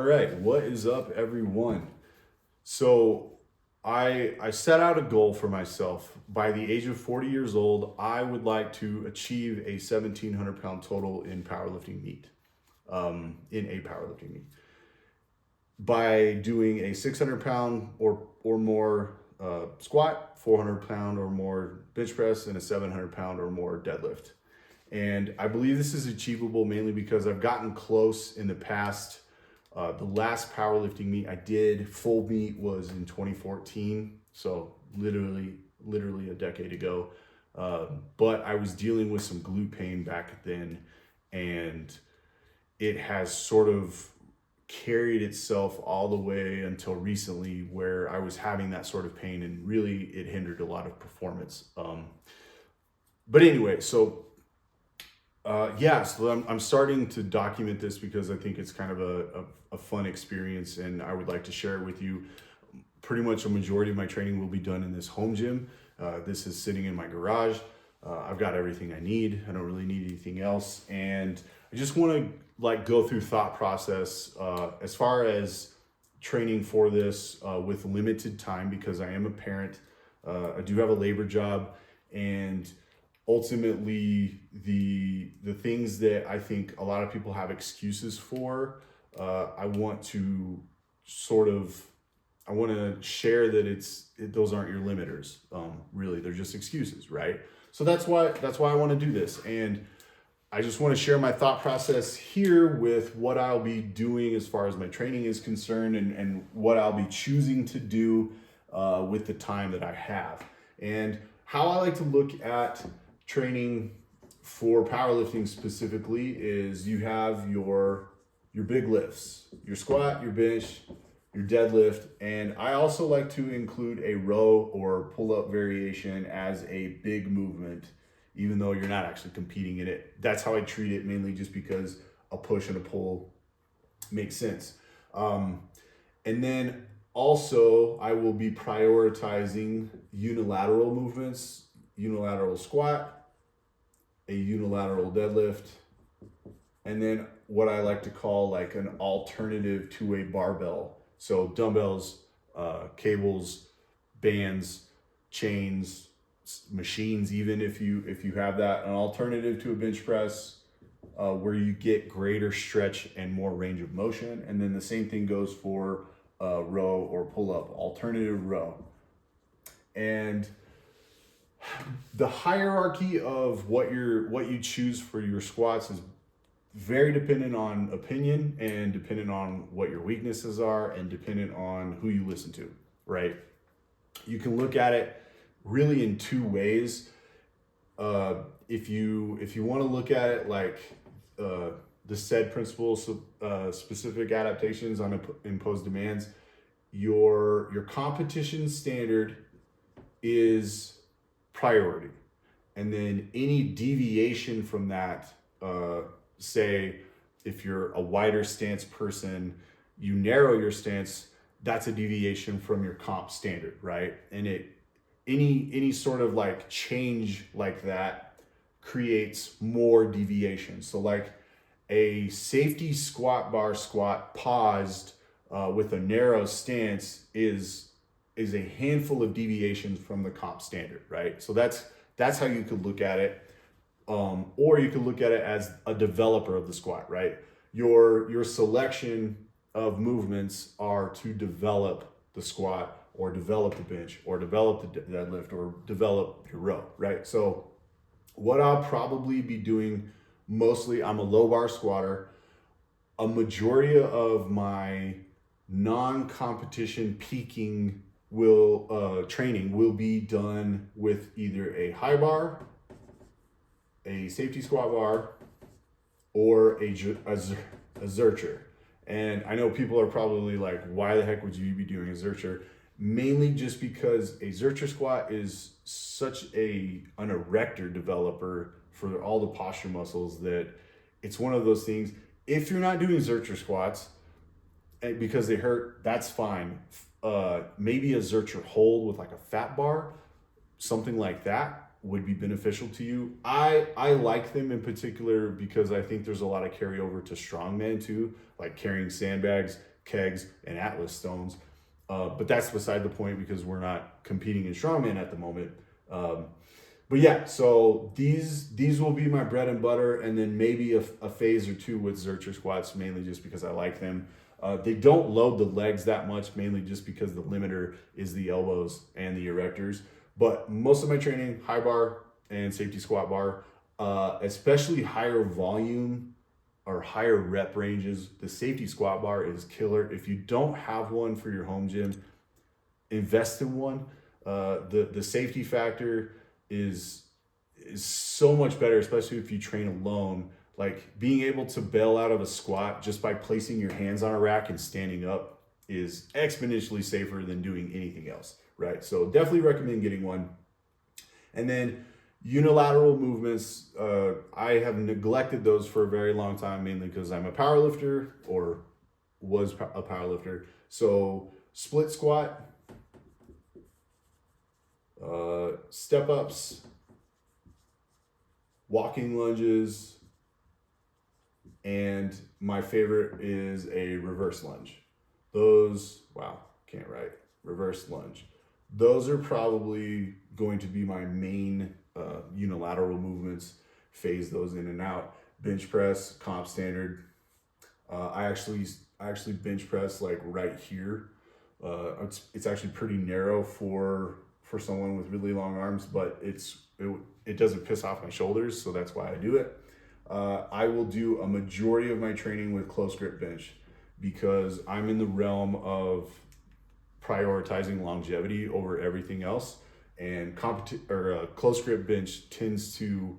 right, what is up, everyone? So I set out a goal for myself. By the age of 40 years old, I would like to achieve a 1,700 pound total in powerlifting meet, in a powerlifting meet, by doing a 600 pound or more squat, 400 pound or more bench press, and a 700 pound or more deadlift. And I believe this is achievable mainly because I've gotten close in the past. The last powerlifting meet I did, full meet, was in 2014. So literally a decade ago. But I was dealing with some glute pain back then, and it has sort of carried itself all the way until recently, where I was having that sort of pain, and really it hindered a lot of performance. But anyway, so I'm starting to document this because I think it's kind of a fun experience, and I would like to share it with you. Pretty much a majority of my training will be done in this home gym. This is sitting in my garage. I've got everything I need. I don't really need anything else. And I just want to go through thought process as far as training for this with limited time, because I am a parent. I do have a labor job, and ultimately the things that I think a lot of people have excuses for, I want to share that those aren't your limiters. Really, they're just excuses, right? So that's why I want to do this. And I just want to share my thought process here with what I'll be doing as far as my training is concerned, and what I'll be choosing to do with the time that I have. And how I like to look at training for powerlifting specifically is you have your big lifts, your squat, your bench, your deadlift, and I also like to include a row or pull-up variation as a big movement, even though you're not actually competing in it. That's how I treat it, mainly just because a push and a pull makes sense. And then also I will be prioritizing unilateral movements, unilateral squat, a unilateral deadlift, and then what I like to call like an alternative to a barbell. So dumbbells, cables, bands, chains, machines, even if you have that, an alternative to a bench press, where you get greater stretch and more range of motion. And then the same thing goes for row or pull-up, alternative row. And the hierarchy of what you choose for your squats is very dependent on opinion, and dependent on what your weaknesses are, and dependent on who you listen to, right? You can look at it really in two ways. If you want to look at it like the said principles, specific adaptations on imposed demands, your competition standard is priority, and then any deviation from that, say if you're a wider stance person, you narrow your stance, that's a deviation from your comp standard, right? And any sort of like change like that creates more deviation. So like a safety squat bar squat paused with a narrow stance is a handful of deviations from the comp standard, right? So that's how you could look at it. Or you could look at it as a developer of the squat, right? Your selection of movements are to develop the squat, or develop the bench, or develop the deadlift, or develop your row, right? So what I'll probably be doing mostly, I'm a low bar squatter. A majority of my non-competition peaking training will be done with either a high bar, a safety squat bar, or a zercher. And I know people are probably like, why the heck would you be doing a zercher? Mainly just because a zercher squat is such an erector developer for all the posture muscles, that it's one of those things. If you're not doing zercher squats because they hurt, that's fine. Maybe a zercher hold with like a fat bar, something like that would be beneficial to you. I like them in particular because I think there's a lot of carryover to strongman too, like carrying sandbags, kegs and Atlas stones. But that's beside the point because we're not competing in strongman at the moment. But yeah, so these will be my bread and butter, and then maybe a phase or two with Zercher squats, mainly just because I like them. They don't load the legs that much, mainly just because the limiter is the elbows and the erectors. But most of my training, high bar and safety squat bar, especially higher volume or higher rep ranges, the safety squat bar is killer. If you don't have one for your home gym, invest in one. The safety factor is so much better, especially if you train alone. Like being able to bail out of a squat just by placing your hands on a rack and standing up is exponentially safer than doing anything else, right? So definitely recommend getting one. And then unilateral movements, I have neglected those for a very long time, mainly because I'm a powerlifter or was a powerlifter. So split squat, step ups, walking lunges, and my favorite is a reverse lunge. Those, wow, can't write, reverse lunge. Those are probably going to be my main unilateral movements, phase those in and out. Bench press, comp standard. I actually bench press like right here. It's actually pretty narrow for someone with really long arms, but it doesn't piss off my shoulders, so that's why I do it. I will do a majority of my training with close grip bench because I'm in the realm of prioritizing longevity over everything else, and close grip bench tends to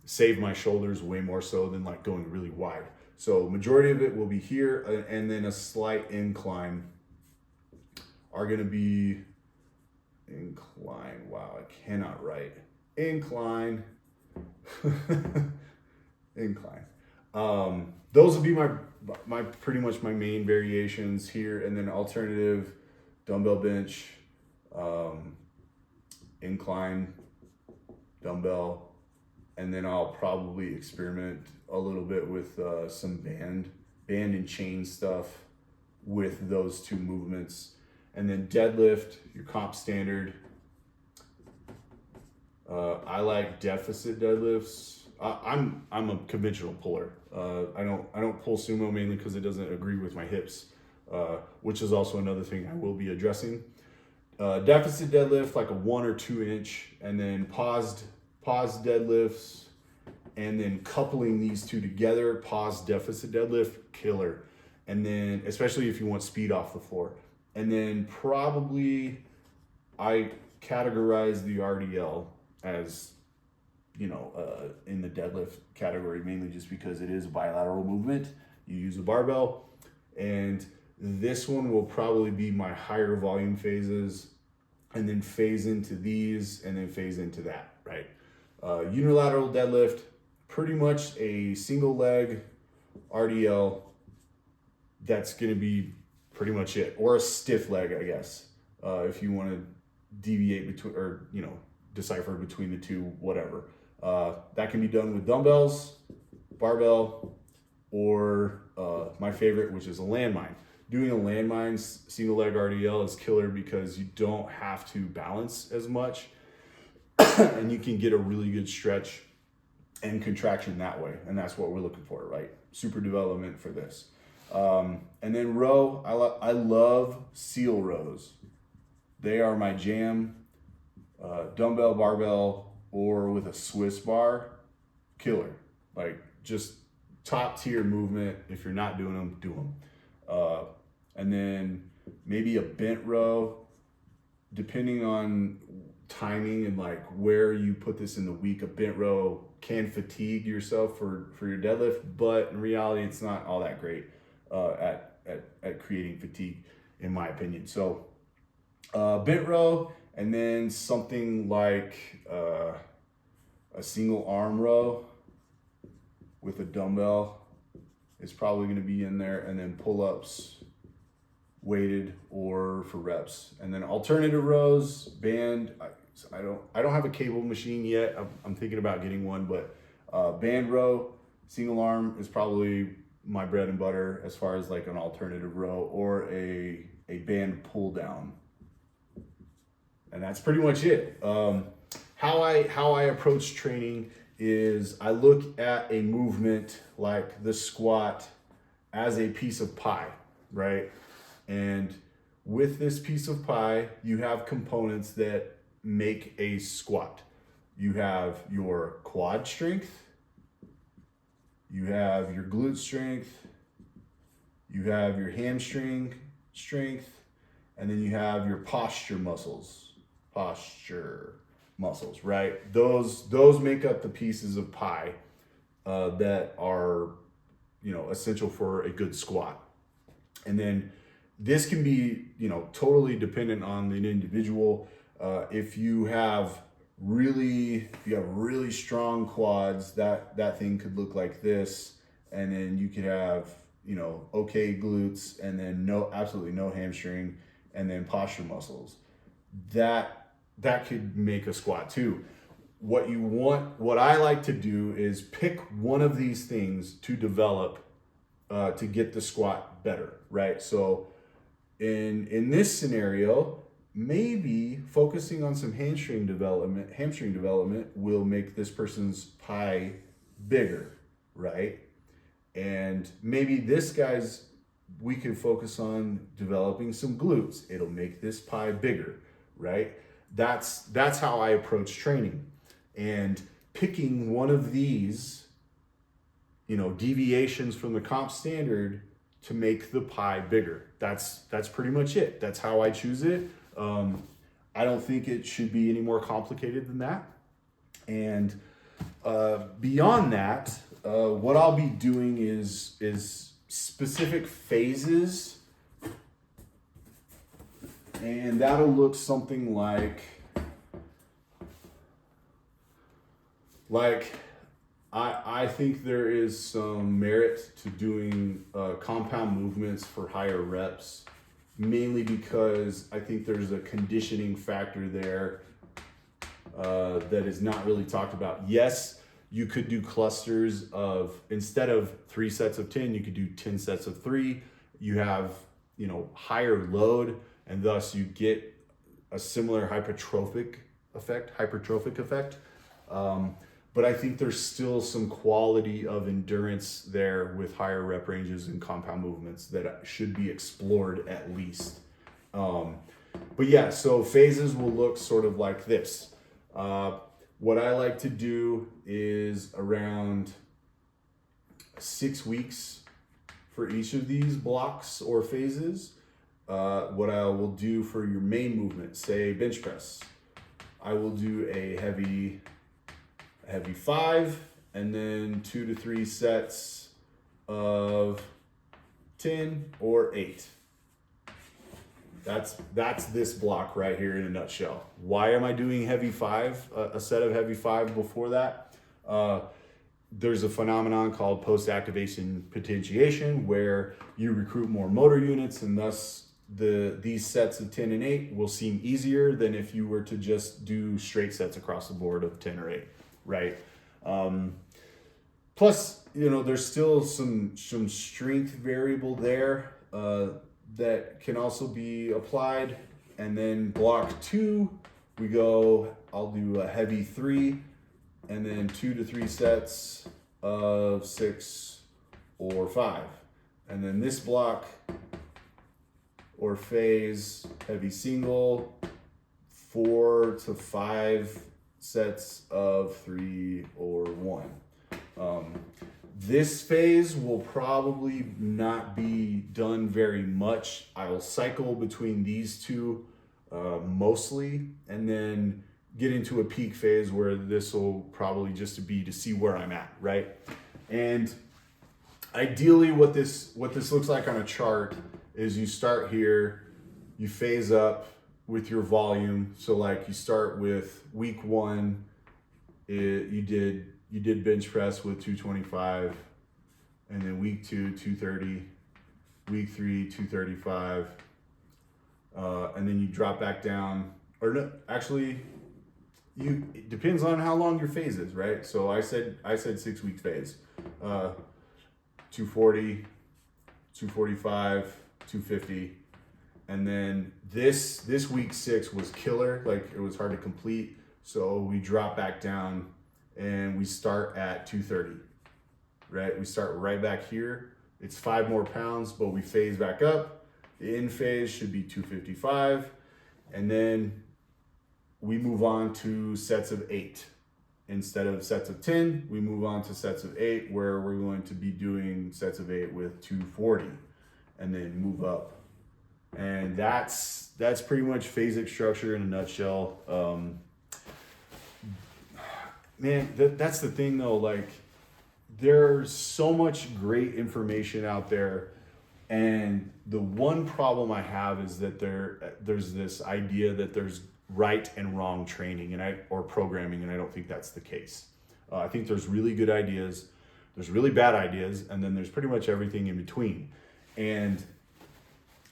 save my shoulders way more so than like going really wide. So majority of it will be here, and then a slight incline are going to be incline. Wow, I cannot write. Incline. Incline. Those will be my pretty much my main variations here, and then alternative dumbbell bench, incline, dumbbell, and then I'll probably experiment a little bit with some band and chain stuff with those two movements. And then deadlift, your comp standard. I like deficit deadlifts. I'm a conventional puller. I don't pull sumo mainly because it doesn't agree with my hips, which is also another thing I will be addressing. Deficit deadlift, like a 1 or 2 inch, and then paused deadlifts, and then coupling these two together, paused deficit deadlift, killer. And then especially if you want speed off the floor. And then probably I categorize the RDL as, in the deadlift category, mainly just because it is a bilateral movement. You use a barbell, and this one will probably be my higher volume phases, and then phase into these, and then phase into that, right? Unilateral deadlift, pretty much a single leg RDL. That's going to be pretty much it, or a stiff leg, I guess, if you want to deviate between, or decipher between the two, whatever. That can be done with dumbbells, barbell, or my favorite, which is a landmine. Doing a landmine single leg RDL is killer because you don't have to balance as much, and you can get a really good stretch and contraction that way, and that's what we're looking for, right? Super development for this. And then row, I love seal rows. They are my jam. Dumbbell, barbell, or with a Swiss bar, killer. Like just top tier movement. If you're not doing them, do them. And then maybe a bent row, depending on timing and like where you put this in the week. A bent row can fatigue yourself for your deadlift, but in reality, it's not all that great at creating fatigue, in my opinion. So bent row, and then something like a single arm row with a dumbbell is probably going to be in there, and then pull-ups, weighted or for reps. And then alternative rows, band. I don't have a cable machine yet. I'm thinking about getting one, but band row, single arm is probably my bread and butter as far as like an alternative row or a band pull down. And that's pretty much it. How I approach training is I look at a movement like the squat as a piece of pie, right? And with this piece of pie, you have components that make a squat. You have your quad strength, you have your glute strength, you have your hamstring strength, and then you have your posture muscles, right? Those make up the pieces of pie that are, essential for a good squat. And then this can be, totally dependent on an individual. If you have really strong quads, that thing could look like this, and then you could have, okay glutes, and then absolutely no hamstring, and then posture muscles. That could make a squat too. What I like to do is pick one of these things to develop to get the squat better, right? So in this scenario, maybe focusing on some hamstring development will make this person's pie bigger, right? And maybe we can focus on developing some glutes. It'll make this pie bigger, right? That's how I approach training. And picking one of these, deviations from the comp standard to make the pie bigger. That's pretty much it. That's how I choose it. I don't think it should be any more complicated than that. And beyond that, what I'll be doing is specific phases, and that'll look something like I think there is some merit to doing compound movements for higher reps, mainly because I think there's a conditioning factor there that is not really talked about. Yes, you could do clusters of, instead of 3 sets of 10, you could do 10 sets of 3. You have, higher load, and thus you get a similar hypertrophic effect. But I think there's still some quality of endurance there with higher rep ranges and compound movements that should be explored at least. But yeah, so phases will look sort of like this. What I like to do is around 6 weeks for each of these blocks or phases. What I will do for your main movement, say bench press, I will do a heavy 5, and then 2 to 3 sets of 10 or 8. That's this block right here in a nutshell. Why am I doing heavy 5, a set of heavy 5 before that? There's a phenomenon called post-activation potentiation where you recruit more motor units, and thus these sets of 10 and 8 will seem easier than if you were to just do straight sets across the board of 10 or 8, right? Plus, there's still some strength variable there that can also be applied. And then block 2, I'll do a heavy 3, and then 2 to 3 sets of 6 or 5. And then this block or phase, heavy single, 4 to 5 sets of 3 or 1. This phase will probably not be done very much. I will cycle between these two mostly, and then get into a peak phase where this will probably just be to see where I'm at, right? And ideally what this looks like on a chart is you start here, you phase up with your volume. So like you start with week 1, you did bench press with 225, and then week 2, 230, week 3, 235, and then you drop back down, or no, actually, it depends on how long your phase is, right? So I said 6 week phase. 240, 245, 250. And then this week 6 was killer. Like, it was hard to complete. So we drop back down and we start at 230, right? We start right back here. It's 5 more pounds, but we phase back up. The end phase should be 255. And then we move on to sets of 8. Instead of sets of 10, we move on to sets of 8, where we're going to be doing sets of 8 with 240 and then move up. And that's pretty much phasic structure in a nutshell. Man, that's the thing though, like, there's so much great information out there, and the one problem I have is that there's this idea that there's right and wrong training or programming, and I don't think that's the case. I think there's really good ideas, there's really bad ideas, and then there's pretty much everything in between. And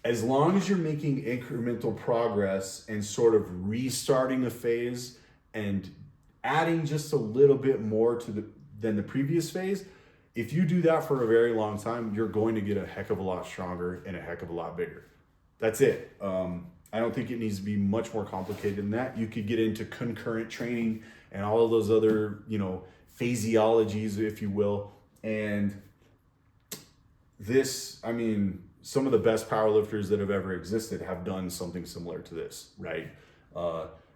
as long as you're making incremental progress and sort of restarting a phase and adding just a little bit more than the previous phase, if you do that for a very long time, you're going to get a heck of a lot stronger and a heck of a lot bigger. That's it. I don't think it needs to be much more complicated than that. You could get into concurrent training and all of those other, phasiologies, if you will. And this, I mean, some of the best powerlifters that have ever existed have done something similar to this, right?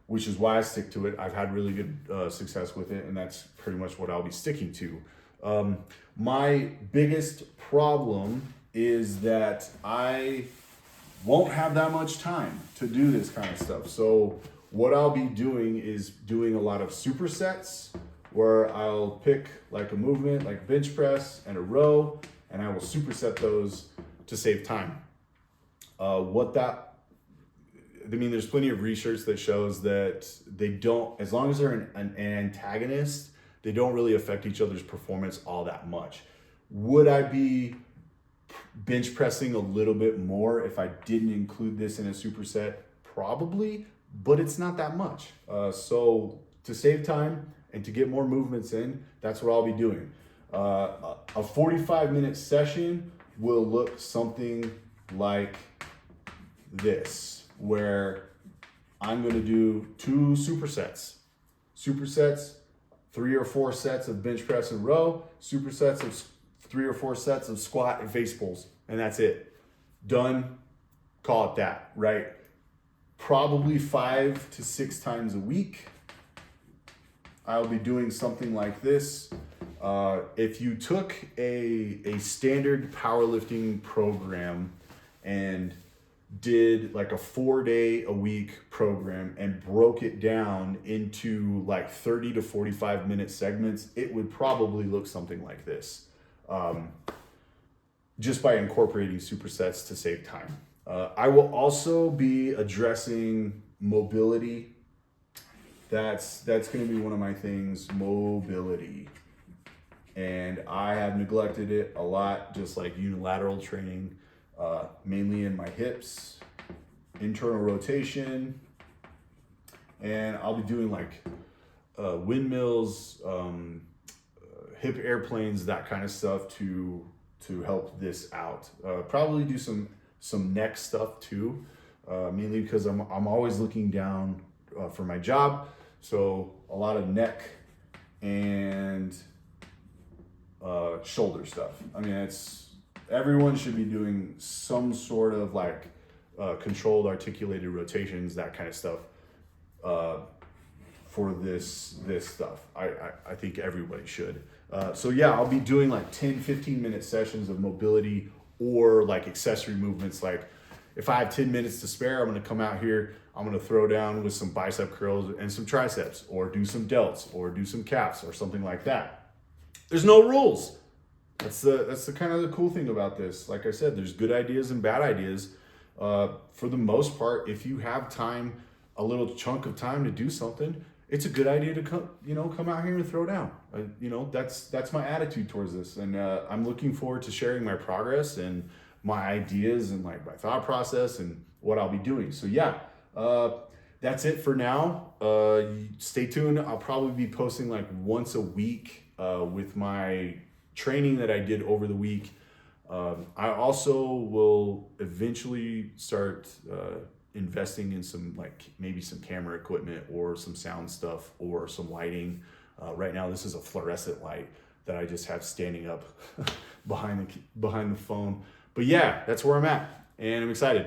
Which is why I stick to it. I've had really good success with it, and that's pretty much what I'll be sticking to. My biggest problem is that I won't have that much time to do this kind of stuff. So what I'll be doing is doing a lot of supersets, where I'll pick like a movement like bench press and a row, and I will superset those to save time. There's plenty of research that shows that they don't, as long as they're an antagonist, they don't really affect each other's performance all that much. Would I be bench pressing a little bit more if I didn't include this in a superset? Probably, but it's not that much. So to save time and to get more movements in, that's what I'll be doing. A 45-minute session will look something like this, where I'm going to do 2 supersets. 3 or 4 sets of bench press and row, supersets of 3 or 4 sets of squat and face pulls, and that's it. Done. Call it that, right? Probably 5 to 6 times a week, I'll be doing something like this. If you took a standard powerlifting program and did like a 4-day-a-week program and broke it down into like 30 to 45-minute segments, it would probably look something like this, just by incorporating supersets to save time. I will also be addressing mobility. That's going to be one of my things, mobility. And I have neglected it a lot, just like unilateral training, mainly in my hips, internal rotation, and I'll be doing like windmills, hip airplanes, that kind of stuff to help this out. Probably do some neck stuff too, mainly because I'm always looking down for my job, so a lot of neck and shoulder stuff. I mean, everyone should be doing some sort of like controlled articulated rotations, that kind of stuff, for this stuff. I think everybody should. So yeah, I'll be doing like 10-15 minute sessions of mobility or like accessory movements. Like if I have 10 minutes to spare, I'm going to come out here, I'm going to throw down with some bicep curls and some triceps, or do some delts, or do some calves, or something like that. There's no rules. That's the kind of the cool thing about this. Like I said, there's good ideas and bad ideas. For the most part, if you have time, a little chunk of time to do something, it's a good idea to come out here and throw down. That's my attitude towards this, and I'm looking forward to sharing my progress and my ideas and like my thought process and what I'll be doing. So yeah, that's it for now. Stay tuned. I'll probably be posting like once a week with my training that I did over the week. I also will eventually start investing in some, like maybe some camera equipment or some sound stuff or some lighting. Right now, this is a fluorescent light that I just have standing up behind the phone. But yeah, that's where I'm at, and I'm excited.